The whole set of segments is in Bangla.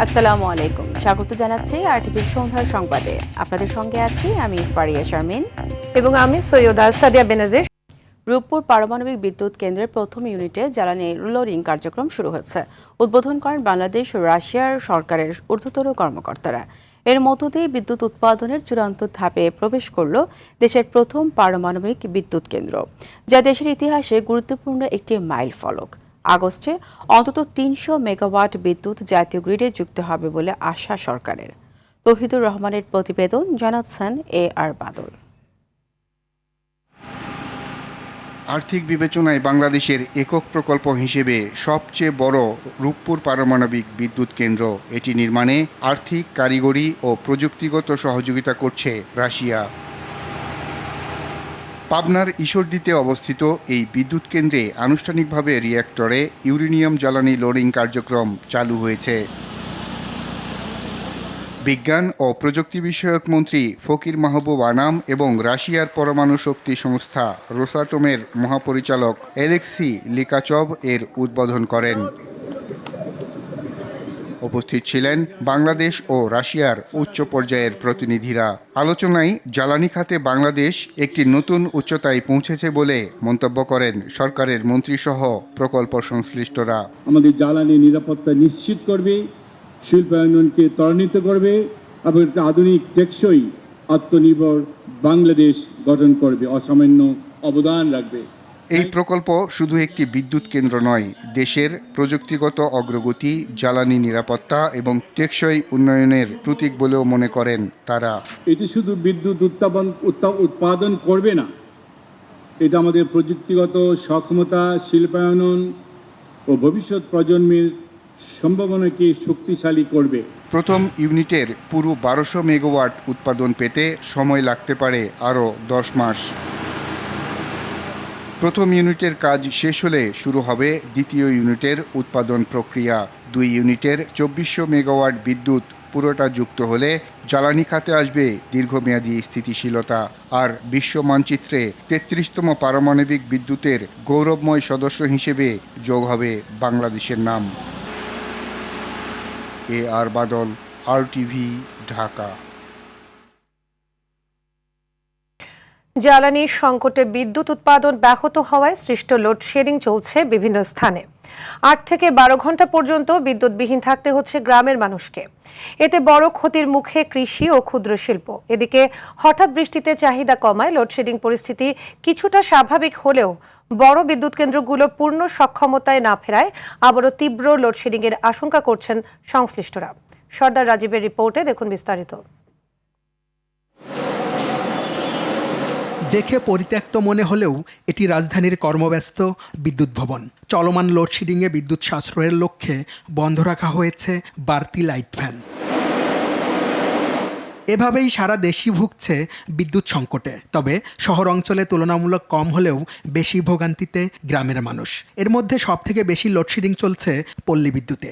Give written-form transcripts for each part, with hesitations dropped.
আসসালামু আলাইকুম, স্বাগত জানাচ্ছি আরটিভির সন্ধ্যার সংবাদে। আপনাদের সঙ্গে আছি আমি ফারিয়া শারমিন এবং আমি সৈয়দা সাদিয়া বেনাজির। রূপপুর পারমাণবিক বিদ্যুৎ কেন্দ্রের প্রথম ইউনিটে জ্বালানি লোডিং কার্যক্রম শুরু হচ্ছে। উদ্বোধন করেন বাংলাদেশ ও রাশিয়ার সরকারের ঊর্ধ্বতন কর্মকর্তারা। এর মধ্য দিয়ে বিদ্যুৎ উৎপাদনের চূড়ান্ত ধাপে প্রবেশ করল দেশের প্রথম পারমাণবিক বিদ্যুৎ কেন্দ্র, যা দেশের ইতিহাসে গুরুত্বপূর্ণ একটি মাইল ফলক। আগস্টে অন্তত ৩০০ মেগাওয়াট বিদ্যুৎ জাতীয় গ্রিডে যুক্ত হবে বলে আশা সরকারের। তৌহিদুর রহমানের প্রতিবেদন, জানাচ্ছেন AR বাদল। আর্থিক বিবেচনায় বাংলাদেশের একক প্রকল্প হিসেবে সবচেয়ে বড় রূপপুর পারমাণবিক বিদ্যুৎ কেন্দ্র। এটি নির্মাণে আর্থিক, কারিগরি ও প্রযুক্তিগত সহযোগিতা করছে রাশিয়া। পাবনার ঈশ্বরদীতে অবস্থিত এই বিদ্যুৎ কেন্দ্রে আনুষ্ঠানিকভাবে রিঅ্যাক্টরে ইউরেনিয়াম জ্বালানি লোডিং কার্যক্রম চালু হয়েছে। বিজ্ঞান ও প্রযুক্তি বিষয়ক মন্ত্রী ফকির মাহবুব আনাম এবং রাশিয়ার পরমাণু শক্তি সংস্থা রোসাটমের মহাপরিচালক অ্যালেক্সি লিকাচভ এর উদ্বোধন করেন। উপস্থিত ছিলেন বাংলাদেশ ও রাশিয়ার উচ্চ পর্যায়ের প্রতিনিধিরা। আলোচনায় জ্বালানি খাতে বাংলাদেশ একটি নতুন উচ্চতায় পৌঁছেছে বলে মন্তব্য করেন সরকারের মন্ত্রীসহ প্রকল্প সংশ্লিষ্টরা। আমাদের জ্বালানি নিরাপত্তা নিশ্চিত করবে, শিল্পায়নকে ত্বরান্বিত করবে এবং একটা আধুনিক, টেকসই, আত্মনির্ভর বাংলাদেশ গঠন করবে, অসামান্য অবদান রাখবে। এই প্রকল্প শুধু একটি বিদ্যুৎ কেন্দ্র নয়, দেশের প্রযুক্তিগত অগ্রগতি, জ্বালানি নিরাপত্তা এবং টেকসই উন্নয়নের প্রতীক বলেও মনে করেন তারা। এটি শুধু বিদ্যুৎ উৎপাদন করবে না, এটা আমাদের প্রযুক্তিগত সক্ষমতা, শিল্পায়ন ও ভবিষ্যৎ প্রজন্মের সম্ভাবনাকে শক্তিশালী করবে। প্রথম ইউনিটের পুরো 1200 মেগাওয়াট উৎপাদন পেতে সময় লাগতে পারে আরও 10 মাস। প্রথম ইউনিটের কাজ শেষ হলে শুরু হবে দ্বিতীয় ইউনিটের উৎপাদন প্রক্রিয়া। 2 ইউনিটের 2400 মেগাওয়াট বিদ্যুৎ পুরোটা যুক্ত হলে জ্বালানি খাতে আসবে দীর্ঘমেয়াদী স্থিতিশীলতা, আর বিশ্ব মানচিত্রে 33তম পারমাণবিক বিদ্যুতের গৌরবময় সদস্য হিসেবে যোগ হবে বাংলাদেশের নাম। AR বাদল, RTV, ঢাকা। জ্বালানি সংকটে বিদ্যুৎ উৎপাদন ব্যাহত হওয়ায় সৃষ্ট লোডশেডিং চলছে বিভিন্ন স্থানে। 8 থেকে 12 ঘন্টা পর্যন্ত বিদ্যুৎবিহীন থাকতে হচ্ছে গ্রামের মানুষকে। এতে বড় ক্ষতির মুখে কৃষি ও ক্ষুদ্র শিল্প। এদিকে হঠাৎ বৃষ্টিতে চাহিদা কমায় লোডশেডিং পরিস্থিতি কিছুটা স্বাভাবিক হলেও বড় বিদ্যুৎ কেন্দ্রগুলো পূর্ণ সক্ষমতায় না ফেরায় আবারও তীব্র লোডশেডিংয়ের আশঙ্কা করছেন সংশ্লিষ্টরা। সর্দার রাজীবের রিপোর্টে দেখুন বিস্তারিত। দেখে পরিত্যক্ত মনে হলেও এটি রাজধানীর কর্মব্যস্ত বিদ্যুৎ ভবন। চলমান লোডশেডিংয়ে বিদ্যুৎ সাশ্রয়ের লক্ষ্যে বন্ধ রাখা হয়েছে বাড়তি লাইট ফ্যান। এভাবেই সারা দেশই ভুগছে বিদ্যুৎ সংকটে। তবে শহর অঞ্চলে তুলনামূলক কম হলেও বেশি ভোগান্তিতে গ্রামের মানুষ। এর মধ্যে সবথেকে বেশি লোডশেডিং চলছে পল্লী বিদ্যুতে।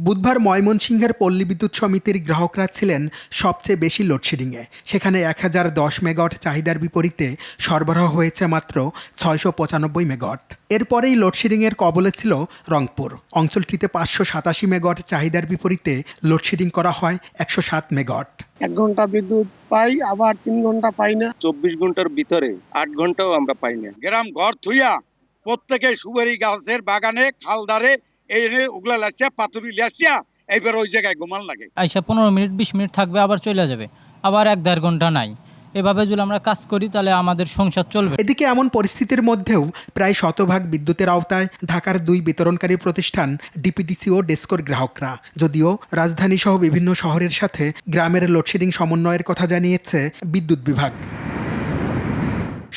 বুধবার ময়মনসিংহের পল্লী বিদ্যুৎ সমিতির গ্রাহকরা ছিলেন সবচেয়ে বেশি লোডশেডিংয়ে। সেখানে 1010 মেগাওয়াট চাহিদার বিপরীতে সরবরাহ হয়েছে মাত্র 695 মেগাওয়াট। এরপরেই লোডশেডিংয়ের কবলে ছিল রংপুর। অঞ্চলটিতে 587 মেগাওয়াট চাহিদার বিপরীতে লোডশেডিং করা হয় 107 মেগাওয়াট। 1 ঘন্টা বিদ্যুৎ পাই, আবার 3 ঘন্টা পাই না। 24 ঘন্টার ভিতরে 8 ঘন্টাও আমরা পাই না। গ্রাম ঘর থুইয়া প্রত্যেকে সুপারি গাছের বাগানে খালদারে ওগুলা লাসিয়া পাথুরি লাসিয়া এইবার ওই জায়গায় ঘুমান লাগে। আইসা 15 মিনিট 20 মিনিট থাকবে, আবার চলে যাবে, আবার 1-1.5 ঘন্টা নাই। এভাবে যদি আমরা কাজ করি তাহলে আমাদের সংসার চলবে। এদিকে এমন পরিস্থিতির মধ্যেও প্রায় শতভাগ বিদ্যুতের আওতায় ঢাকার 2 বিতরণকারী প্রতিষ্ঠান ডিপিডিসি ও ডেসকোর গ্রাহকরা। যদিও রাজধানী সহ বিভিন্ন শহরের সাথে গ্রামের লোডশেডিং সমন্বয়ের কথা জানিয়েছে বিদ্যুৎ বিভাগ।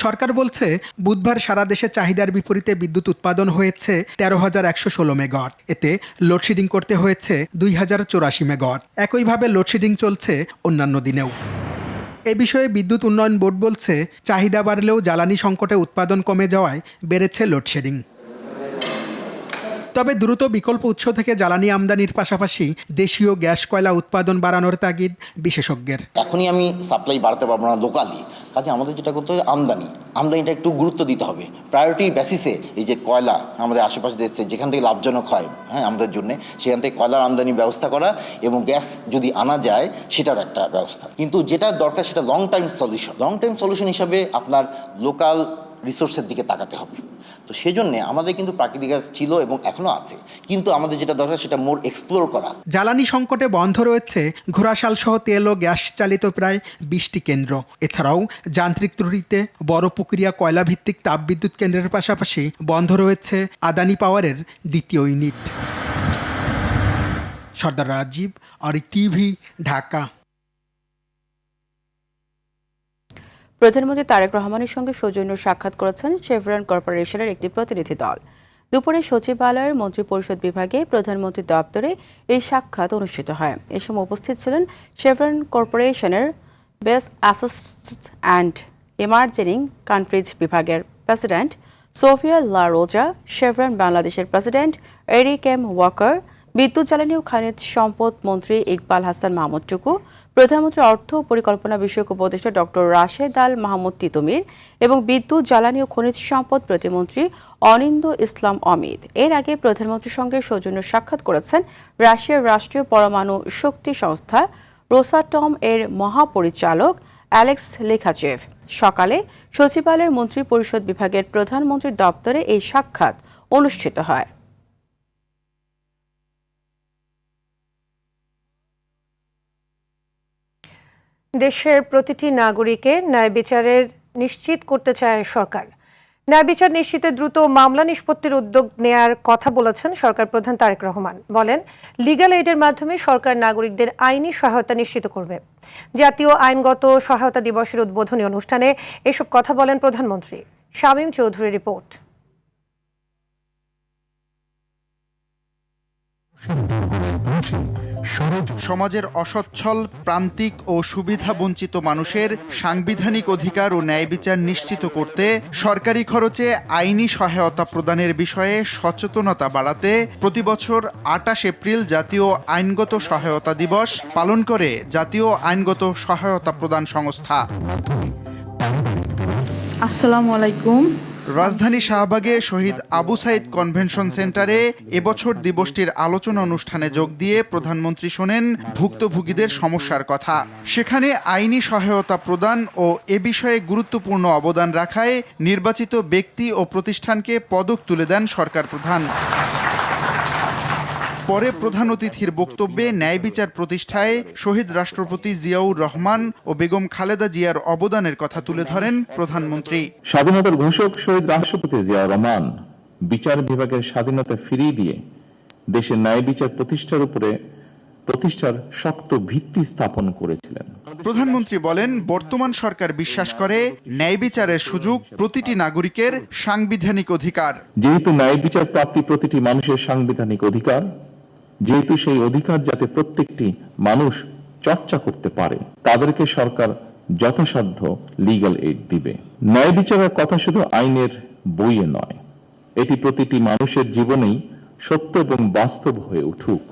সরকার বলছে বুধবার সারা দেশে চাহিদার বিপরীতে বিদ্যুৎ উৎপাদন হয়েছে 13,116 মেগাওয়াট। এতে লোডশেডিং করতে হয়েছে 2,084 মেগাওয়াট। একইভাবে লোডশেডিং চলছে অন্যান্য দিনেও। এ বিষয়ে বিদ্যুৎ উন্নয়ন বোর্ড বলছে চাহিদা বাড়লেও জ্বালানি সংকটে উৎপাদন কমে যাওয়ায় বেড়েছে লোডশেডিং। তবে দ্রুত বিকল্প উৎস থেকে জ্বালানি আমদানির পাশাপাশি দেশীয় গ্যাস কয়লা উৎপাদন বাড়ানোর তাগিদ বিশেষজ্ঞের। এখনই আমি সাপ্লাই বাড়াতে পারবো না লোকালি, কাজে আমাদের যেটা করতে হবে আমদানিটা একটু গুরুত্ব দিতে হবে। প্রায়োরিটি বেসিসে এই যে কয়লা আমাদের আশেপাশে দেশে যেখান থেকে লাভজনক হয় আমাদের জন্য, সেখান থেকে কয়লার আমদানি ব্যবস্থা করা এবং গ্যাস যদি আনা যায় সেটার একটা ব্যবস্থা। কিন্তু যেটা দরকার সেটা লং টাইম সলিউশন হিসাবে আপনার লোকাল রিসোর্সের দিকে তাকাতে হবে। তো সেজন্য আমাদের কিন্তু প্রাকৃতিক গ্যাস ছিল এবং এখনও আছে, কিন্তু আমাদের যেটা দরকার সেটা মোর এক্সপ্লোর করা। জ্বালানি সংকটে বন্ধ রয়েছে ঘোড়াশাল সহ তেল ও গ্যাস চালিত প্রায় 20টি কেন্দ্র। এছাড়াও যান্ত্রিক ত্রুটিতে বড় পুকুরিয়া কয়লা ভিত্তিক তাপবিদ্যুৎ কেন্দ্রের পাশাপাশি বন্ধ রয়েছে আদানি পাওয়ারের 2য় ইউনিট। সর্দার রাজীব, অরিক টিভি, ঢাকা। প্রধানমন্ত্রী তারেক রহমানের সঙ্গে সৌজন্য সাক্ষাৎ করেছেন শেভরন কর্পোরেশনের একটি প্রতিনিধি দল। দুপুরে সচিবালয়ের মন্ত্রিপরিষদ বিভাগে প্রধানমন্ত্রীর দপ্তরে এই সাক্ষাৎ অনুষ্ঠিত হয়। এ সময় উপস্থিত ছিলেন শেভরন কর্পোরেশনের best assistant and emerging countries বিভাগের প্রেসিডেন্ট সোফিয়া লা রোজা, শেভরন বাংলাদেশের প্রেসিডেন্ট এরিক এম ওয়াকার, বিদ্যুৎ জ্বালানি ও খনিজ সম্পদ মন্ত্রী ইকবাল হাসান মাহমুদ টুকু, প্রধানমন্ত্রীর অর্থ ও পরিকল্পনা বিষয়ক উপদেষ্টা ডক্টর রাশেদ আল মাহমুদ তিতুমির এবং বিদ্যুৎ জ্বালানি ও খনিজ সম্পদ প্রতিমন্ত্রী অনিন্দ্য ইসলাম অমিত। এর আগে প্রধানমন্ত্রীর সঙ্গে সৌজন্য সাক্ষাৎ করেছেন রাশিয়ার রাষ্ট্রীয় পরমাণু শক্তি সংস্থা রোসাটম এর মহাপরিচালক অ্যালেক্স লিখাচেভ। সকালে সচিবালয়ের মন্ত্রী পরিষদ বিভাগের প্রধানমন্ত্রীর দপ্তরে এই সাক্ষাৎ অনুষ্ঠিত হয়। দেশের প্রতিটি নাগরিকের ন্যায় বিচারের নিশ্চিত করতে চায় সরকার। ন্যায় বিচার নিশ্চিতে দ্রুত মামলা নিষ্পত্তির উদ্যোগ নেয়ার কথা বলেছেন সরকার প্রধান তারেক রহমান। বলেন, লিগ্যাল এইডের মাধ্যমে সরকার নাগরিকদের আইনি সহায়তা নিশ্চিত করবে। জাতীয় আইনগত সহায়তা দিবসের উদ্বোধনী অনুষ্ঠানে এসব কথা বলেন প্রধানমন্ত্রী। শামীম চৌধুরীর রিপোর্ট। সমাজের অসচ্ছল, প্রান্তিক ও সুবিধা বঞ্চিত মানুষের সাংবিধানিক অধিকার ও ন্যায় বিচার নিশ্চিত করতে সরকারি খরচে আইনি সহায়তা প্রদানের বিষয়ে সচেতনতা বাড়াতে প্রতিবছর 28 এপ্রিল জাতীয় আইনগত সহায়তা দিবস পালন করে জাতীয় আইনগত সহায়তা প্রদান সংস্থা। আসসালামু আলাইকুম। রাজধানী শাহবাগে শহীদ আবু সাইদ কনভেনশন সেন্টারে এবছর দিবসটির আলোচনা অনুষ্ঠানে যোগ দিয়ে প্রধানমন্ত্রী শোনেন ভুক্তভোগীদের সমস্যার কথা। সেখানে আইনি সহায়তা প্রদান ও এ বিষয়ে গুরুত্বপূর্ণ অবদান রাখায় নির্বাচিত ব্যক্তি ও প্রতিষ্ঠানকে পদক তুলে দেন সরকার প্রধান। পরে প্রধান অতিথির বক্তব্যে ন্যায় বিচার প্রতিষ্ঠায় শহীদ রাষ্ট্রপতি জিয়াউর রহমান ও বেগম খালেদা জিয়ার অবদানের কথা তুলে ধরেন প্রধানমন্ত্রী। স্বাধীনতার ঘোষক শহীদ রাষ্ট্রপতি জিয়াউর রহমান বিচার বিভাগের স্বাধীনতা ফিরিয়ে দিয়ে দেশের ন্যায় বিচার প্রতিষ্ঠার শক্ত ভিত্তি স্থাপন করেছিলেন। প্রধানমন্ত্রী বলেন, বর্তমান সরকার বিশ্বাস করে ন্যায় বিচারের সুযোগ প্রতিটি নাগরিকের সাংবিধানিক অধিকার। যেহেতু ন্যায় বিচার প্রাপ্তি প্রতিটি মানুষের সাংবিধানিক অধিকার, যেহেতু সেই অধিকার যাতে প্রত্যেকটি মানুষ চর্চা করতে পারে, তাদেরকে সরকার যথাসাধ্য লিগ্যাল এইড দিবে। ন্যায় বিচারের কথা শুধু আইনের বইয়ে নয়, এটি প্রতিটি মানুষের জীবনেই সত্য এবং বাস্তব হয়ে উঠুক,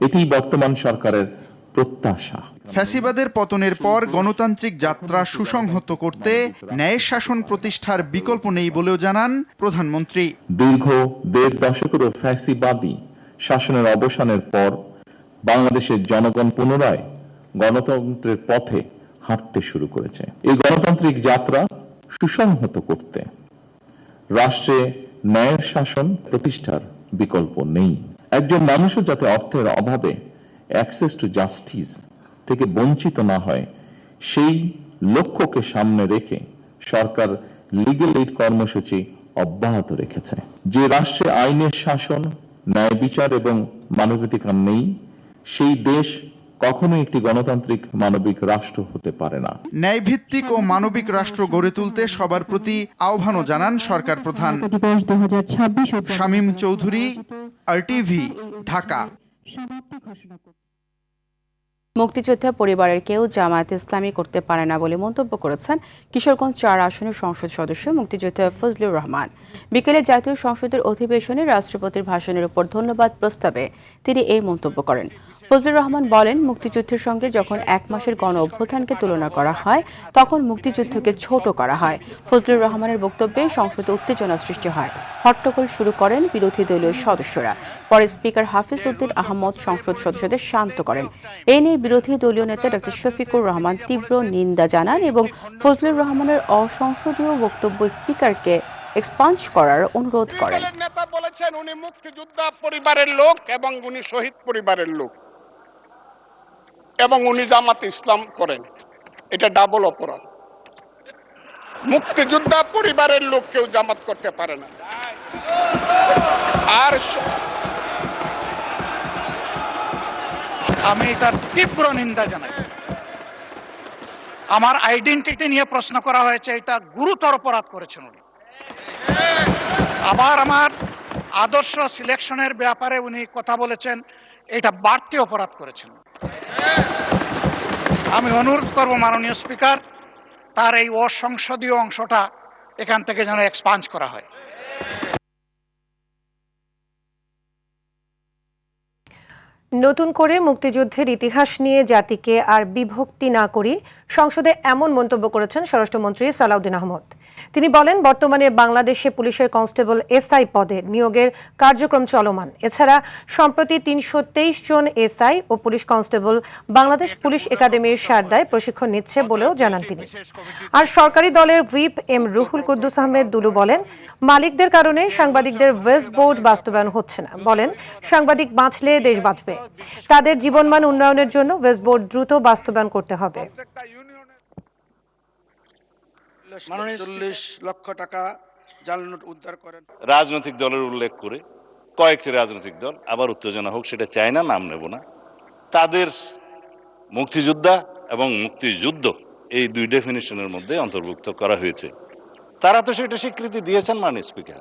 এটি বর্তমান সরকারের প্রত্যাশা। ফ্যাসিবাদের পতনের পর গণতান্ত্রিক যাত্রা সুসংহত করতে ন্যায় শাসন প্রতিষ্ঠার বিকল্প নেই বলেও জানান প্রধানমন্ত্রী। দীর্ঘ 1.5 দশকেরও ফ্যাসিবাদী শাসনের অবসানের পর বাংলাদেশের জনগণ পুনরায় গণতন্ত্রের পথে হাঁটতে শুরু করেছে। এই গণতান্ত্রিক যাত্রা সুসংহত করতে রাষ্ট্রে ন্যায়ের শাসন প্রতিষ্ঠার বিকল্প নেই। একজন মানুষও যাতে অর্থের অভাবে অ্যাক্সেস টু জাস্টিস থেকে বঞ্চিত না হয়, সেই লক্ষ্যকে সামনে রেখে সরকার লিগ্যাল এইড কর্মসূচি অব্যাহত রেখেছে। যে রাষ্ট্রে আইনের শাসন, ন্যায় বিচার এবং মানবাধিকার নেই, সেই দেশ কখনোই একটি গণতান্ত্রিক মানবিক রাষ্ট্র হতে পারে না। ন্যায়ভিত্তিক ও মানবিক রাষ্ট্র গড়ে তুলতে সবার প্রতি আহ্বানও জানান সরকার প্রধান। শামীম চৌধুরী, RTV, ঢাকা। মুক্তিযোদ্ধা পরিবারের কেউ জামায়াতে ইসলামী করতে পারে না বলে মন্তব্য করেছেন কিশোরগঞ্জ 4 আসনের সংসদ সদস্য মুক্তিযোদ্ধা ফজলুর রহমান। বিকেলে জাতীয় সংসদের অধিবেশনে রাষ্ট্রপতির ভাষণের উপর ধন্যবাদ প্রস্তাবে তিনি এই মন্তব্য করেন। ফজলুর রহমান বলেন, মুক্তিযুদ্ধের সঙ্গে যখন 1 মাসের গণ অভ্যুত্থানকে তুলনা করা হয় তখন মুক্তিযুদ্ধকে ছোট করা হয়। ফজলুর রহমানের বক্তব্যে সংসদে উত্তেজনা সৃষ্টি হয়। হট্টগোল শুরু করেন বিরোধী দলীয় সদস্যরা। পরে স্পিকার হাফিজ উদ্দিন আহমদ সংসদ সদস্যদের শান্ত করেন। এ নিয়ে বিরোধী দলীয় নেতা ডক্টর শফিকুর রহমান তীব্র নিন্দা জানান এবং ফজলুর রহমানের অসংসদীয় বক্তব্য স্পিকারকে এক্সপাঞ্জ করার অনুরোধ করেন। নেতা বলেছেন উনি মুক্তিযোদ্ধা পরিবারের লোক এবং উনি শহীদ পরিবারের লোক এবং উনি জামাতে ইসলাম করেন। এটা ডাবল অপরাধ। মুক্তিযোদ্ধা পরিবারের লোক কেউ জামাত করতে পারে না। আর আমি এটার তীব্র নিন্দা জানাই। আমার আইডেন্টিটি নিয়ে প্রশ্ন করা হয়েছে, এটা গুরুতর অপরাধ করেছেন উনি। আবার আমার আদর্শ সিলেকশনের ব্যাপারে উনি কথা বলেছেন, এটা বাড়তি অপরাধ করেছেন। আমি অনুরোধ করব মাননীয় স্পিকার, তার এই অসংসদীয় অংশটা এখান থেকে যেন এক্সপাঞ্জ করা হয়। নতুন করে মুক্তিযুদ্ধের ইতিহাস নিয়ে জাতিকে আর বিভক্তি না করি সংসদে এমন মন্তব্য করেছেন স্বরাষ্ট্রমন্ত্রী সালাউদ্দিন আহমদ। তিনি বলেন, বর্তমানে বাংলাদেশে পুলিশের কনস্টেবল এসআই পদে নিয়োগের কার্যক্রম চলমান। এছাড়া সম্প্রতি 323 জন এসআই ও পুলিশ কনস্টেবল বাংলাদেশ পুলিশ একাডেমির সারদায় প্রশিক্ষণ নিচ্ছে বলেও জানান তিনি। আর সরকারি দলের হুইপ এম রুহুল কুদ্দুস আহমেদ দুলু বলেন, মালিকদের কারণে সাংবাদিকদের ওয়েস্ট বোর্ড বাস্তবায়ন হচ্ছে না। বলেন, সাংবাদিক বাঁচলে দেশ বাঁচবে। তাদের জীবনমান উন্নয়নের জন্য ওয়েস্ট বোর্ড দ্রুত বাস্তবায়ন করতে হবে। 40 লক্ষ টাকা জাল নোট উদ্ধার করেন। রাজনৈতিক দলের উল্লেখ করে কয়েকটি রাজনৈতিক দল আবার উত্তেজনা হোক সেটা চায় না, নাম নেব না। তাদের মুক্তিযোদ্ধা এবং মুক্তিযুদ্ধ এই দুই ডেফিনিশনের মধ্যে অন্তর্ভুক্ত করা হয়েছে। তারা তো সেটা স্বীকৃতি দিয়েছেন মাননীয় স্পিকার,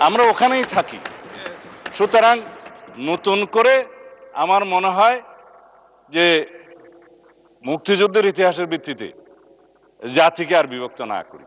আমরা ওখানেই থাকি। সুতরাং নতুন করে আমার মনে হয় যে মুক্তিযুদ্ধের ইতিহাসের ভিত্তিতে জাতিকে আর বিভক্ত না করি।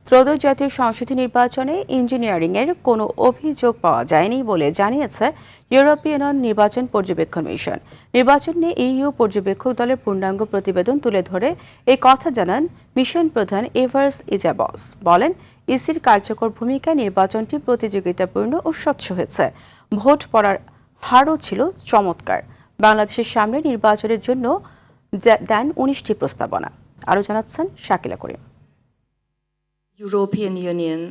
ত্রয়োদশ জাতীয় সংসদীয় নির্বাচনে ইঞ্জিনিয়ারিংয়ের কোনো অভিযোগ পাওয়া যায়নি বলে জানিয়েছে ইউরোপীয় ইউনিয়ন নির্বাচন পর্যবেক্ষণ মিশন। নির্বাচন নিয়ে ইইউ পর্যবেক্ষক দলের পূর্ণাঙ্গ প্রতিবেদন তুলে ধরে এই কথা জানান মিশন প্রধান এভার্স ইজাবস। বলেন, ইসির কার্যকর ভূমিকায় নির্বাচনটি প্রতিযোগিতাপূর্ণ ও স্বচ্ছ হয়েছে। ভোট পড়ার হারও ছিল চমৎকার। বাংলাদেশের সামনে নির্বাচনের জন্য দেন 19টি প্রস্তাবনা। আরও জানাচ্ছেন শাকিলা করিম। ইউরোপিয়ান ইউনিয়ন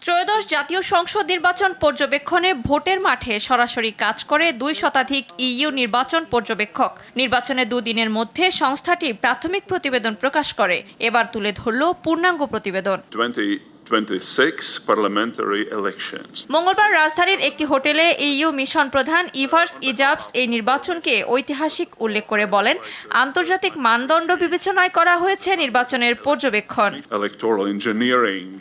ত্রয়োদশ জাতীয় সংসদ নির্বাচন পর্যবেক্ষণে ভোটের মাঠে সরাসরি কাজ করে 2 শতাধিক ইইউ নির্বাচন পর্যবেক্ষক। নির্বাচনের 2 দিনের মধ্যে সংস্থাটি প্রাথমিক প্রতিবেদন প্রকাশ করে। এবার তুলে ধরল পূর্ণাঙ্গ প্রতিবেদন। 26 parliamentary elections. মঙ্গলবার রাজধানীর একটি হোটেলে ইইউ মিশন প্রধান ইভার্স ইজাবস এই নির্বাচনকে ঐতিহাসিক উল্লেখ করে বলেন, আন্তর্জাতিক মানদণ্ড বিবেচনায় করা হয়েছে নির্বাচনের পর্যবেক্ষণ।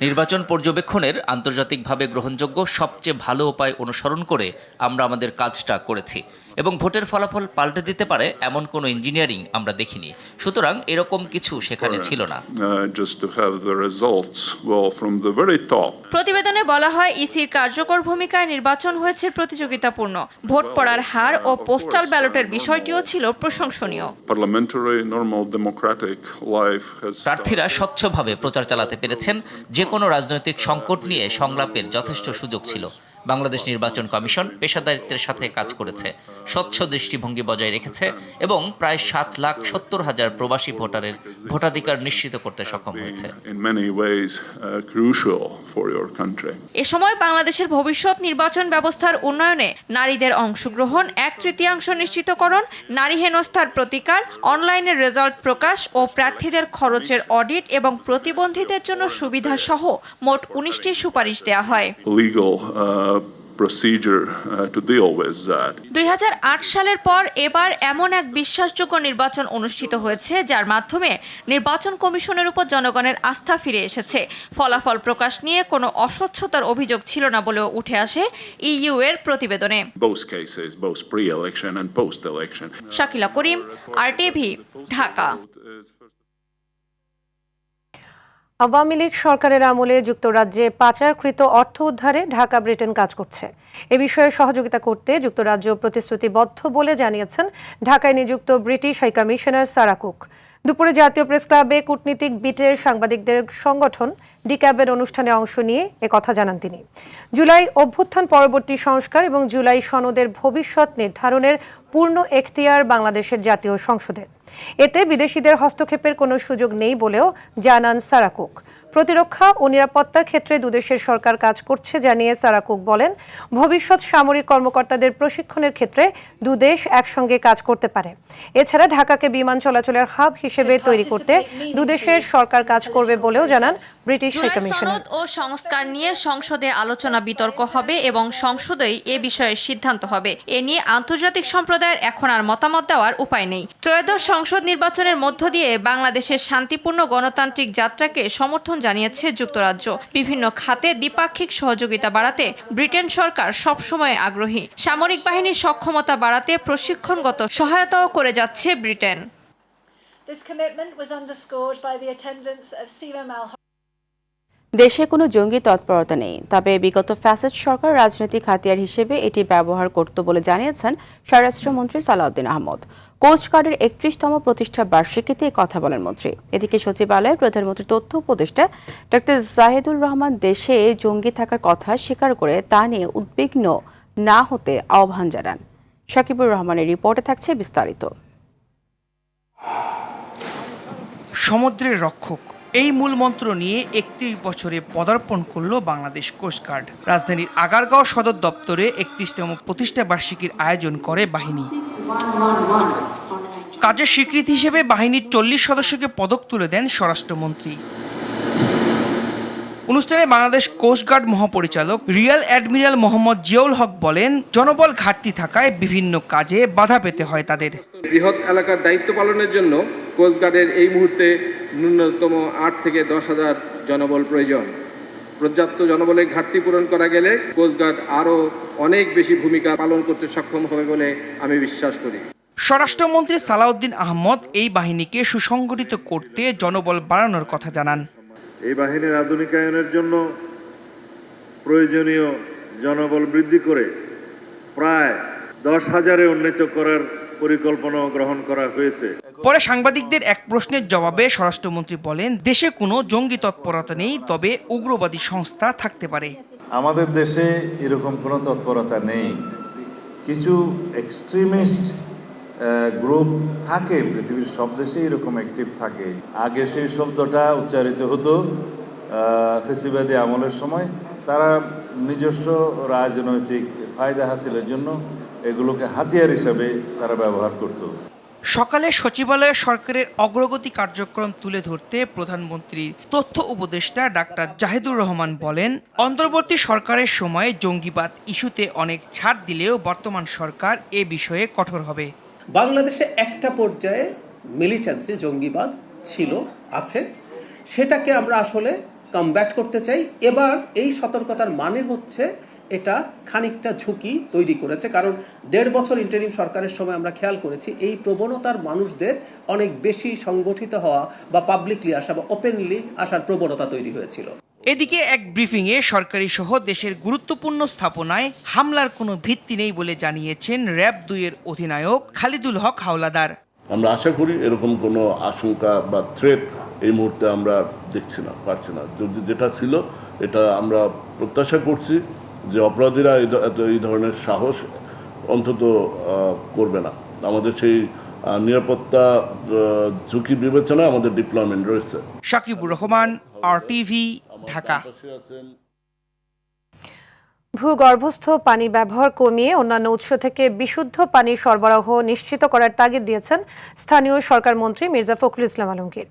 নির্বাচন পর্যবেক্ষণের আন্তর্জাতিকভাবে গ্রহণযোগ্য সবচেয়ে ভালো উপায় অনুসরণ করে আমরা আমাদের কাজটা করেছি এবং ভোটের ফলাফল পাল্টে দিতে পারে এমন কোনো ইঞ্জিনিয়ারিং আমরা দেখিনি। সুতরাং এরকম কিছু সেখানে ছিল না। প্রতিবেদনে বলা হয়, ইসির কার্যকর ভূমিকায় নির্বাচন হয়েছে প্রতিযোগিতাপূর্ণ। ভোট পড়ার হার ও পোস্টাল ব্যালটের বিষয়টিও ছিল প্রশংসনীয়। প্রার্থীরা স্বচ্ছভাবে প্রচার চালাতে পেরেছেন। যে কোনো রাজনৈতিক সংকট নিয়ে সংলাপের যথেষ্ট সুযোগ ছিল। বাংলাদেশ নির্বাচন কমিশন পেশাদারিত্বের সাথে কাজ করেছে, স্বচ্ছ দৃষ্টিভঙ্গি বজায় রেখেছে এবং প্রায় 7,70,000 প্রবাসী ভোটারের ভোটাধিকার নিশ্চিত করতে সক্ষম হয়েছে। এ সময় বাংলাদেশের ভবিষ্যৎ নির্বাচন ব্যবস্থার উন্নয়নে নারীদের অংশগ্রহণ, 1/3 নিশ্চিতকরণ, নারী হেনস্থার প্রতিকার, অনলাইনে রেজাল্ট প্রকাশ ও প্রার্থীদের খরচের অডিট এবং প্রতিবন্ধীদের জন্য সুবিধা সহ মোট 19টি সুপারিশ দেওয়া হয়। 2008 সালের পর এবার এমন এক বিশ্বাসযোগ্য নির্বাচন অনুষ্ঠিত হয়েছে যার মাধ্যমে নির্বাচন কমিশনের উপর জনগণের আস্থা ফিরে এসেছে। ফলাফল প্রকাশ নিয়ে কোনো অস্বচ্ছতার অভিযোগ ছিল না বলেও উঠে আসে ইইউ এর প্রতিবেদনে। শাকিলা করিম, RTV, ঢাকা। আওয়ামী লীগ সরকারের আমলে যুক্তরাজ্যে পাচারকৃত অর্থ উদ্ধারে ঢাকা ব্রিটেন কাজ করছে। এ বিষয়ে সহযোগিতা করতে যুক্তরাজ্য প্রতিশ্রুতিবদ্ধ বলে জানিয়েছেন ঢাকায় নিযুক্ত ব্রিটিশ হাইকমিশনার সারা কুক। দুপুরে জাতীয় প্রেস ক্লাবে কূটনীতিক বিটের সাংবাদিকদের সংগঠন ডিক্যাবের অনুষ্ঠানে অংশ নিয়ে একথা জানান তিনি। জুলাই অভ্যুত্থান পরবর্তী সংস্কার এবং জুলাই সনদের ভবিষ্যৎ নির্ধারণের পূর্ণ এখতিয়ার বাংলাদেশের জাতীয় সংসদের। এতে বিদেশিদের হস্তক্ষেপের কোনো সুযোগ নেই বলেও জানান সারা কুক। প্রতিরক্ষা ও নিরাপত্তার ক্ষেত্রে দুদেশের সরকার কাজ করছে জানিয়ে সারা কুক বলেন, ভবিষ্যৎ সামরিক কর্মকর্তাদের প্রশিক্ষণের ক্ষেত্রে দুদেশ একসঙ্গে কাজ করতে পারে। এছাড়া ঢাকাকে বিমান চলাচলের হাব হিসেবে তৈরি করতে দুদেশের সরকার কাজ করবে বলেও জানান ব্রিটিশ হাইকমিশনার। সনদ ও সংস্কার নিয়ে সংসদে আলোচনা বিতর্ক হবে এবং সংসদেই এ বিষয়ে সিদ্ধান্ত হবে। এ নিয়ে আন্তর্জাতিক সম্প্রদায়ের এখন আর মতামত দেওয়ার উপায় নেই। ত্রয়োদশ সংসদ নির্বাচনের মধ্য দিয়ে বাংলাদেশের শান্তিপূর্ণ গণতান্ত্রিক যাত্রাকে সমর্থন জানিয়েছে যুক্তরাজ্য। বিভিন্ন খাতে দ্বিপাক্ষিক সহযোগিতা বাড়াতে ব্রিটেন সরকার সবসময় আগ্রহী। সামরিক বাহিনীর সক্ষমতা বাড়াতে প্রশিক্ষণগত সহায়তাও করে যাচ্ছে ব্রিটেন। দেশে কোনো জঙ্গি তৎপরতা নেই, তবে বিগত ফ্যাসিস্ট সরকার রাজনৈতিক হাতিয়ার হিসেবে এটি ব্যবহার করত বলে জানিয়েছেন স্বরাষ্ট্রমন্ত্রী সালাউদ্দিন আহমদ। কোস্টগার্ডের 31তম প্রতিষ্ঠা বার্ষিকীতে কথা বলেন মন্ত্রী। এদিকে সচিবালয়ে প্রধানমন্ত্রীর তথ্য উপদেষ্টা ডক্টর জাহিদুর রহমান দেশে জঙ্গি থাকার কথা স্বীকার করে তা নিয়ে উদ্বিগ্ন না হতে আহ্বান জানান। শাকিবুর রহমানের রিপোর্টে থাকছে বিস্তারিত। সমুদ্রের রক্ষক এই মূল মন্ত্র নিয়ে 31 বছরে পদার্পণ করল বাংলাদেশ কোস্টগার্ড। রাজধানীর আগারগাঁও সদর দপ্তরে 31তম প্রতিষ্ঠা বার্ষিকীর আয়োজন করে বাহিনী। কাজের স্বীকৃতি হিসেবে বাহিনীর 40 সদস্যকে পদক তুলে দেন স্বরাষ্ট্রমন্ত্রী। অনুষ্ঠানে বাংলাদেশ কোস্টগার্ড মহাপরিচালক রিয়াল অ্যাডমিরাল মোহাম্মদ জিয়াউল হক বলেন, জনবল ঘাটতি থাকায় বিভিন্ন কাজে বাধা পেতে হয় তাদের। বৃহৎ এলাকার দায়িত্ব পালনের জন্য কোস্টগার্ডের এই মুহূর্তে ন্যূনতম 8 থেকে 10,000 জনবল প্রয়োজন। পর্যাপ্ত জনবলের ঘাটতি পূরণ করা গেলে কোস্টগার্ড আরও অনেক বেশি ভূমিকা পালন করতে সক্ষম হবে বলে আমি বিশ্বাস করি। স্বরাষ্ট্রমন্ত্রী সালাউদ্দিন আহমদ এই বাহিনীকে সুসংগঠিত করতে জনবল বাড়ানোর কথা জানান। এই বাহিনীর আধুনিকায়নের জন্য প্রয়োজনীয় জনবল বৃদ্ধি করে প্রায় 10,000-এ উন্নীত করার পরিকল্পনা গ্রহণ করা হয়েছে। পরে সাংবাদিকদের এক প্রশ্নের জবাবে স্বরাষ্ট্রমন্ত্রী বলেন, দেশে কোনো জঙ্গি তৎপরতা নেই, তবে উগ্রবাদী সংস্থা থাকতে পারে। আমাদের দেশে এরকম কোনো তৎপরতা নেই। কিছু এক্সট্রিমিস্ট গ্রুপ থাকে, পৃথিবীর সব দেশে এরকম অ্যাক্টিভ থাকে। আগে সেই শব্দটা উচ্চারিত হতো ফেসিবাদী আমলের সময়। তারা নিজস্ব রাজনৈতিক ফায়দা হাসিলের জন্য এগুলোকে হাতিয়ার হিসাবে তারা ব্যবহার করত। সকালে সচিবালয়ে সরকারের অগ্রগতি কার্যক্রম তুলে ধরতে প্রধানমন্ত্রীর তথ্য উপদেষ্টা ডাক্তার জাহিদুর রহমান বলেন, অন্তর্বর্তী সরকারের সময়ে জঙ্গিবাদ ইস্যুতে অনেক ছাড় দিলেও বর্তমান সরকার এ বিষয়ে কঠোর হবে। বাংলাদেশে একটা পর্যায়ে মিলিটেন্সি জঙ্গিবাদ ছিল, আছে, সেটাকে আমরা আসলে কমব্যাট করতে চাই। এবার এই সতর্কতার মানে হচ্ছে এটা খানিকটা ঝুঁকি তৈরি করেছে, কারণ 1.5 বছর ইন্টারিম সরকারের সময় আমরা খেয়াল করেছি এই প্রবণতার মানুষদের অনেক বেশি সংগঠিত হওয়া বা পাবলিকলি আসা বা ওপেনলি আসার প্রবণতা তৈরি হয়েছিল। এদিকে এক ব্রিফিংয়ে সরকারি সহ দেশের গুরুত্বপূর্ণ স্থাপনায় হামলার কোনো ভিত্তি নেই বলে জানিয়েছেন র্যাব 2-এর অধিনায়ক খালিদুল হক হাওলাদার। আমরা আশা করি এরকম কোনো আশঙ্কা বা থ্রেট এই মুহূর্তে আমরা দেখছি না, পারছি না। যদি যেটা ছিল এটা আমরা প্রত্যাশা করছি যে অপরাধীরা এই ধরনের সাহস অন্তত করবে না। আমাদের সেই নিরাপত্তা ঝুঁকি বিবেচনায় আমাদের ডিপ্লয়মেন্ট রয়েছে। শাকিবুর রহমান, RTV, ঢাকা। ভূগর্ভস্থ পানি ব্যবহার কমিয়ে অন্যান্য উৎস থেকে বিশুদ্ধ পানি সরবরাহ নিশ্চিত করার তাগিদ দিয়েছেন স্থানীয় সরকার মন্ত্রী মির্জা ফখরুল ইসলাম আলমগীর।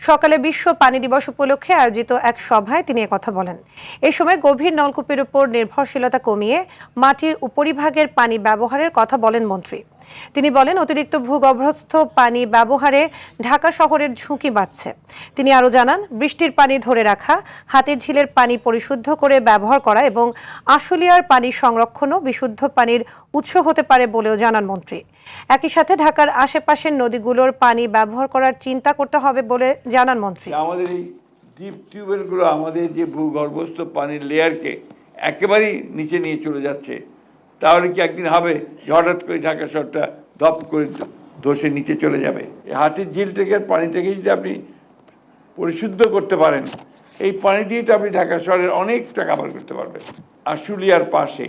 সকালে বিশ্ব পানি দিবস উপলক্ষে আয়োজিত এক সভায় তিনি একথা বলেন। এই সময় গভীর নলকূপের উপর নির্ভরশীলতা কমিয়ে মাটির উপরিভাগের পানি ব্যবহারের কথা বলেন মন্ত্রী। তিনি বলেন, অতিরিক্ত ভূগর্ভস্থ পানি ব্যবহারে ঢাকা শহরের ঝুঁকি বাড়ছে। তিনি আরও জানান, বৃষ্টির পানি ধরে রাখা, হাতির ঝিলের পানি পরিশুদ্ধ করে ব্যবহার করা এবং আশুলিয়ার পানি সংরক্ষণও বিশুদ্ধ পানির উৎস হতে পারে বলেও জানান মন্ত্রী। একই সাথে ঢাকার আশেপাশের নদীগুলোর পানি ব্যবহার করার চিন্তা করতে হবে বলে জানান মন্ত্রী। আমাদের এই ডিপ টিউবওয়েলগুলো আমাদের যে ভূগর্ভস্থ পানির লেয়ারকে একেবারেই নিচে নিয়ে চলে যাচ্ছে, তাহলে কি একদিন হবে যে হঠাৎ করে ঢাকা শহরটা দপ করে ধসে নিচে চলে যাবে? হাতির ঝিল থেকে আর পানিটাকে যদি আপনি পরিশুদ্ধ করতে পারেন, এই পানি দিয়ে তো আপনি ঢাকা শহরের অনেকটা কাভার করতে পারবেন। আশুলিয়ার পাশে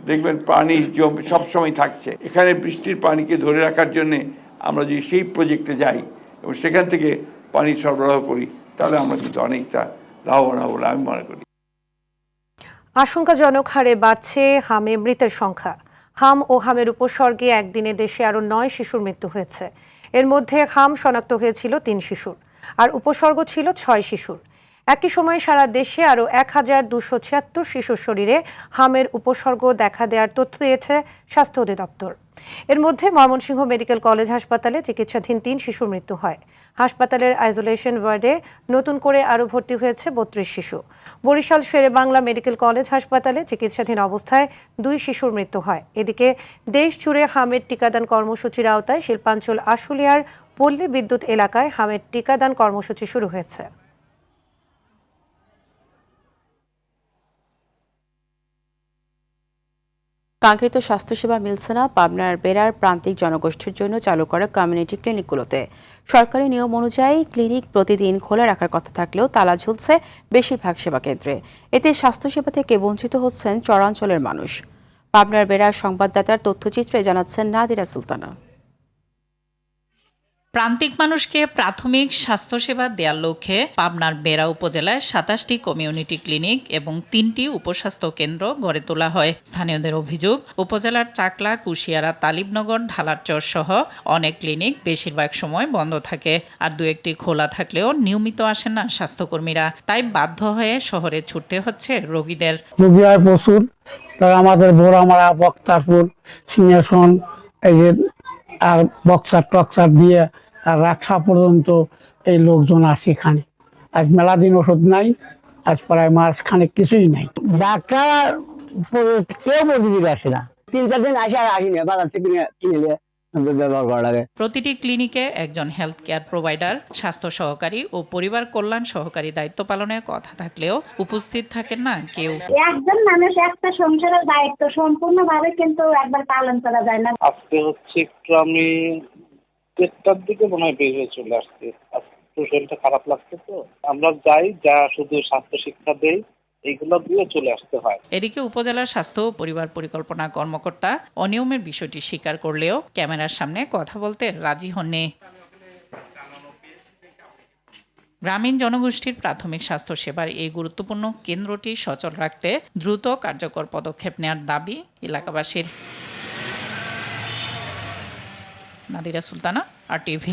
দেখবেন পানি জমে সবসময় থাকছে। এখানে বৃষ্টির পানিকে ধরে রাখার জন্যে আমরা যদি সেই প্রজেক্টে যাই এবং সেখান থেকে পানি সরবরাহ করি, তাহলে আমরা কিন্তু অনেকটা লাভবান হব বলে আমি মনে করি। আশঙ্কাজনক হারে বাড়ছে হামে মৃতের সংখ্যা। হাম ও হামের উপসর্গে একদিনে দেশে আরও 9 শিশুর মৃত্যু হয়েছে। এর মধ্যে হাম শনাক্ত হয়েছিল 3 শিশুর, আর উপসর্গ ছিল 6 শিশুর। একই সময়ে সারা দেশে আরও 1276 শিশুর শরীরে হামের উপসর্গ দেখা দেওয়ার তথ্য দিয়েছে স্বাস্থ্য অধিদপ্তর। এর মধ্যে ময়মনসিংহ মেডিকেল কলেজ হাসপাতালে চিকিৎসাধীন 3 শিশুর মৃত্যু হয়। হাসপাতালের আইসোলেশন ওয়ার্ডে নতুন করে আরও ভর্তি হয়েছে 32 শিশু। বরিশাল শেরে বাংলা মেডিকেল কলেজ হাসপাতালে চিকিৎসাধীন অবস্থায় 2 শিশুর মৃত্যু হয়। এদিকে দেশ জুড়ে হামের টিকাদান কর্মসূচির আওতায় শিল্পাঞ্চল আশুলিয়ার পল্লী বিদ্যুৎ এলাকায় হামের টিকাদান কর্মসূচি শুরু হয়েছে। কাঙ্ক্ষিত স্বাস্থ্যসেবা মিলছে না পাবনার বেড়ার প্রান্তিক জনগোষ্ঠীর জন্য চালু করা কমিউনিটি ক্লিনিকগুলোতে। সরকারি নিয়ম অনুযায়ী ক্লিনিক প্রতিদিন খোলা রাখার কথা থাকলেও তালা ঝুলছে বেশিরভাগ সেবা কেন্দ্রে। এতে স্বাস্থ্যসেবা থেকে বঞ্চিত হচ্ছেন চরাঞ্চলের মানুষ। পাবনার বেড়ার সংবাদদাতার তথ্যচিত্রে জানাচ্ছেন নাদিরা সুলতানা। প্রান্তিক মানুষকে প্রাথমিক স্বাস্থ্যসেবা দেওয়ার লক্ষ্যে পাবনার বেড়া উপজেলায় 27টি কমিউনিটি ক্লিনিক এবং 3টি উপস্বাস্থ্য কেন্দ্র গড়ে তোলা হয়। স্থানীয়দের অভিযোগ, উপজেলার চাকলা, কুশিয়ারা, তালিবনগর, ঢালারচর সহ অনেক ক্লিনিক বেশিরভাগ সময় বন্ধ থাকে, আর 2-1টি খোলা থাকলেও নিয়মিত আসেন না স্বাস্থ্যকর্মীরা। তাই বাধ্য হয়ে শহরে ছুটতে হচ্ছে রোগীদের। রোগী হয় প্রচুর, তারা আমাদের বোরামারা, বক্তারপুর, সিংহাসন, এই যে আর বক্সার টক্সার দিয়ে আর রাখা পর্যন্ত এই লোকজন আসে এখানে। আজ মেলা দিন ওষুধ নাই, আজ প্রায় মাস খানেক কিছুই নাই। ডাক্তার কেউ প্রতিদিন আসে না, 3-4 দিন আসে আর আসি না, বাজার থেকে কিনে ব্যবহার করা লাগে। প্রতিটি ক্লিনিকে একজন হেলথ কেয়ার প্রোভাইডার, স্বাস্থ্য সহকারী ও পরিবার কল্যাণ সহকারী দায়িত্ব পালনের কথা থাকলেও উপস্থিত থাকেন না কেউ। একজন মানুষ একটা সংসারের দায়িত্ব সম্পূর্ণভাবে কিন্তু একবার পালন করা যায় না। আজকে হচ্ছে একটু আমি 1টার দিকে মনে হয় বের হয়ে চলে আসছি। একটু শরীরটা খারাপ লাগছে, তো আমরা যাই, যা শুধু স্বাস্থ্য শিক্ষা দেই, এইগুলো দিয়ে চলে আসতে হয়। এদিকে উপজেলার স্বাস্থ্য ও পরিবার পরিকল্পনা কর্মকর্তা অনিয়মের বিষয়টি স্বীকার করলেও ক্যামেরার সামনে কথা বলতে রাজি হননি। গ্রামীণ জনগোষ্ঠীর প্রাথমিক স্বাস্থ্য সেবার এই গুরুত্বপূর্ণ কেন্দ্রটি সচল রাখতে দ্রুত কার্যকর পদক্ষেপ নেওয়ার দাবি এলাকাবাসীর। নাদিরা সুলতানা, RTV।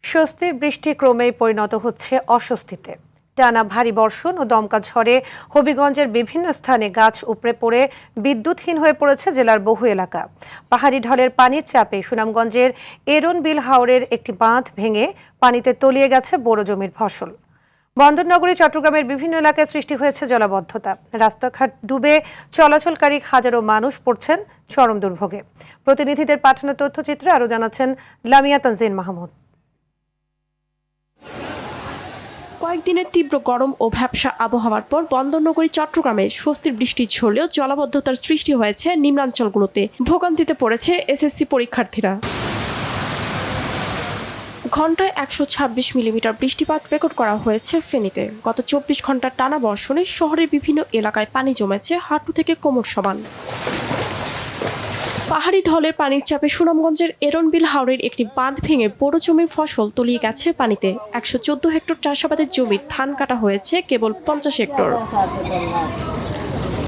স্বস্তির বৃষ্টি ক্রমেই পরিণত হচ্ছে অস্বস্তিতে। টানা ভারী বর্ষণ ও দমকা ঝড়ে হবিগঞ্জের বিভিন্ন স্থানে গাছ উপড়ে পড়ে বিদ্যুৎহীন হয়ে পড়েছে জেলার বহু এলাকা। পাহাড়ি ঢলের পানির চাপে সুনামগঞ্জের এরনবিল হাওরের একটি বাঁধ ভেঙে পানিতে তলিয়ে গেছে বোরো জমির ফসল। বন্দরনগরী চট্টগ্রামের বিভিন্ন এলাকায় সৃষ্টি হয়েছে জলাবদ্ধতা। রাস্তাঘাট ডুবে চলাচলকারী হাজারো মানুষ পড়ছেন চরম দুর্ভোগে। প্রতিনিধিদের পাঠানো তথ্যচিত্রে আরও জানাচ্ছেন লামিয়া তানজিন মাহমুদ। কয়েকদিনের তীব্র গরম ও ভ্যাপসা আবহাওয়ার পর বন্দরনগরী চট্টগ্রামে স্বস্তির বৃষ্টি ঝরলেও জলাবদ্ধতার সৃষ্টি হয়েছে নিম্নাঞ্চলগুলোতে। ভোগান্তিতে পড়েছে SSC পরীক্ষার্থীরা। ঘন্টায় 126 মিলিমিটার বৃষ্টিপাত রেকর্ড করা হয়েছে ফেনীতে। গত 24 ঘন্টার টানা বর্ষণে শহরের বিভিন্ন এলাকায় পানি জমেছে হাঁটু থেকে কোমর সমান। পাহাড়ি ঢলের পানির চাপে সুনামগঞ্জের এরনবিল হাওরের একটি বাঁধ ভেঙে বোরো জমির ফসল তলিয়ে গেছে পানিতে। 114 হেক্টর চাষাবাদের জমির ধান কাটা হয়েছে কেবল 50 হেক্টর।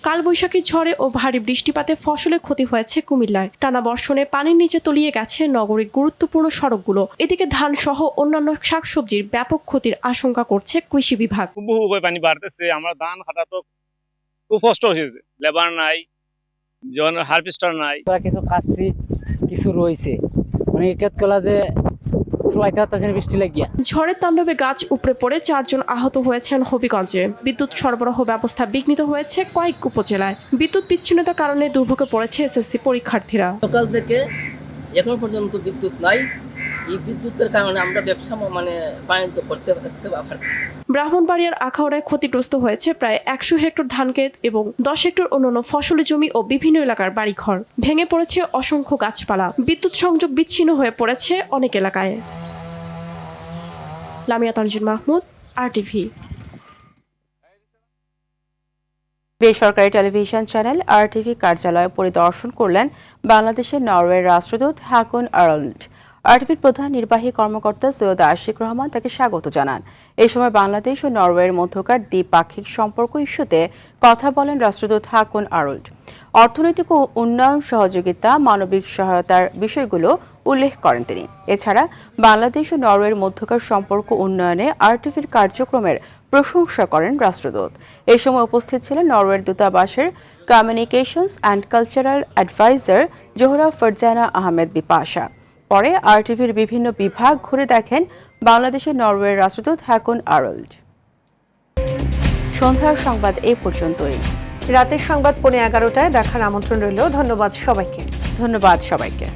কালবৈশাখী ঝড়ে ও ভারী বৃষ্টিপাতে ফসলের ক্ষতি হয়েছে কুমিল্লায়। টানা বর্ষণে পানির নিচে তলিয়ে গেছে নগরীর গুরুত্বপূর্ণ সড়কগুলো। এদিকে ধান সহ অন্যান্য শাকসবজির ব্যাপক ক্ষতির আশঙ্কা করছে কৃষি বিভাগ। বহু পানি বাড়তেছে, আমরা ধান কাটা তো খুব কষ্ট হয়েছে, লেবার নাই, হারভেস্টার নাই। কিছু খাচ্ছি, কিছু রয়েছে, মানে ক্ষেত কলা যে ঝড়ের তাণ্ডবে গাছ উপড়ে পড়ে 4 জন আহত হয়েছেন হবিগঞ্জে। বিদ্যুৎ সরবরাহ ব্যবস্থা বিঘ্নিত হয়েছে কয়েক উপজেলায়। বিদ্যুৎ বিচ্ছিন্নতার কারণে দুর্ভোগে পড়েছে SSC পরীক্ষার্থীরা। সকাল থেকে এখন পর্যন্ত বিদ্যুৎ নাই, এই বিদ্যুতের কারণে আমরা ব্যবসা মানে বাণিজ্য করতে পারছি। ব্রাহ্মণবাড়িয়ার আখাউড়ায় ক্ষতিগ্রস্ত হয়েছে প্রায় 100 হেক্টর ধানক্ষেত এবং 10 হেক্টর অন্যান্য ফসলি জমি ও বিভিন্ন এলাকার বাড়িঘর। ভেঙে পড়েছে অসংখ্য গাছপালা। বিদ্যুৎ সংযোগ বিচ্ছিন্ন হয়ে পড়েছে অনেক এলাকায়। লামিয়া তানজিন মাহমুদ, RTV। বেসরকারি টেলিভিশন চ্যানেল RTV কার্যালয় পরিদর্শন করলেন বাংলাদেশের নরওয়ের রাষ্ট্রদূত হাকুন আরল্ড। RTVর প্রধান নির্বাহী কর্মকর্তা সৈয়দ আশিক রহমান তাকে স্বাগত জানান। এই সময় বাংলাদেশ ও নরওয়ের মধ্যকার দ্বিপাক্ষিক সম্পর্ক ইস্যুতে কথা বলেন রাষ্ট্রদূত হাকুন আরল্ড। অর্থনৈতিক ও উন্নয়ন সহযোগিতা, মানবিক সহায়তার বিষয়গুলো উল্লেখ করেন তিনি। এছাড়া বাংলাদেশ ও নরওয়ের মধ্যকার সম্পর্ক উন্নয়নে RTVর কার্যক্রমের প্রশংসা করেন রাষ্ট্রদূত। এই সময় উপস্থিত ছিলেন নরওয়ের দূতাবাসের communications and cultural adviser Zohra Farzana Ahmed Bipasha. পরে RTVর বিভিন্ন বিভাগ ঘুরে দেখেন বাংলাদেশের নরওয়ের রাষ্ট্রদূত হাকুন আরল্ড। সন্ধ্যার সংবাদ এই পর্যন্তই। রাতের সংবাদ 11:15টায় দেখার আমন্ত্রণ রইল। ধন্যবাদ সবাইকে।